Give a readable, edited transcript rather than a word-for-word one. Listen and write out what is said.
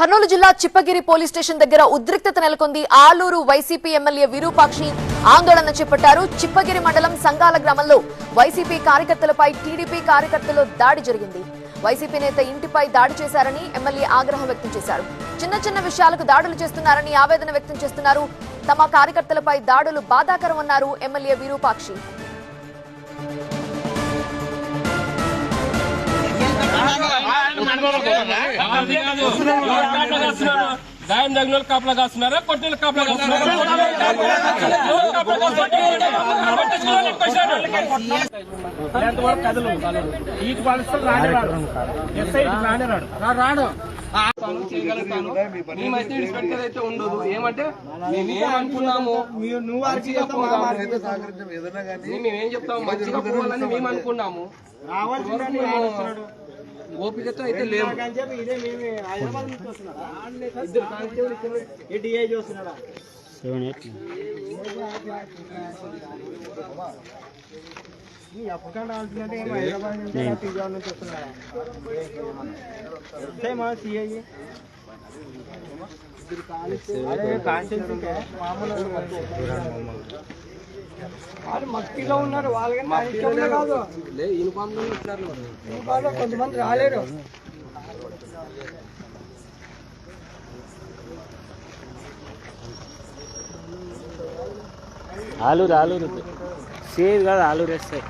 కర్నూలు జిల్లా Chippagiri police station దగ్గర ఉద్రిక్తత నెలకొంది. ఆలూరు వైసీపీ ఎమ్మెల్యే విరూపాక్షి ఆందోళన చేపట్టారు. చిప్పగిరి మండలం సంగాల గ్రామంలో వైసీపీ కార్యకర్తలపై టీడీపీ కార్యకర్తలు దాడి జరిగింది. వైసీపీ నేత ఇంటిపై దాడి చేశారని ఎమ్మెల్యే ఆగ్రహం వ్యక్తం చేశారు. చిన్న చిన్న విషయాలకు దాడులు చేస్తున్నారని ఆవేదన వ్యక్తం చేస్తున్నారు. తమ కార్యకర్తలపై దాడులు బాధాకరమన్నారు ఎమ్మెల్యే విరూపాక్షి. గాయం తగిన కాపలా కాస్తున్నారా, కొట్టిన కాపలా రాడు మేమైతే విడిచిపెట్టేదైతే ఉండదు. ఏమంటే మేమేమనుకున్నాము, మేమేం చెప్తాము, మంచిగా పోవాలని మేము అనుకున్నాము. ఓపికతో అయితే లేవు. వాళ్ళు మట్టిలో ఉన్నారు, వాళ్ళకి కాదు కొంతమంది రాలేరు. ఆలూరు సేవ్ కాదు, ఆలూరు వేస్తాయి.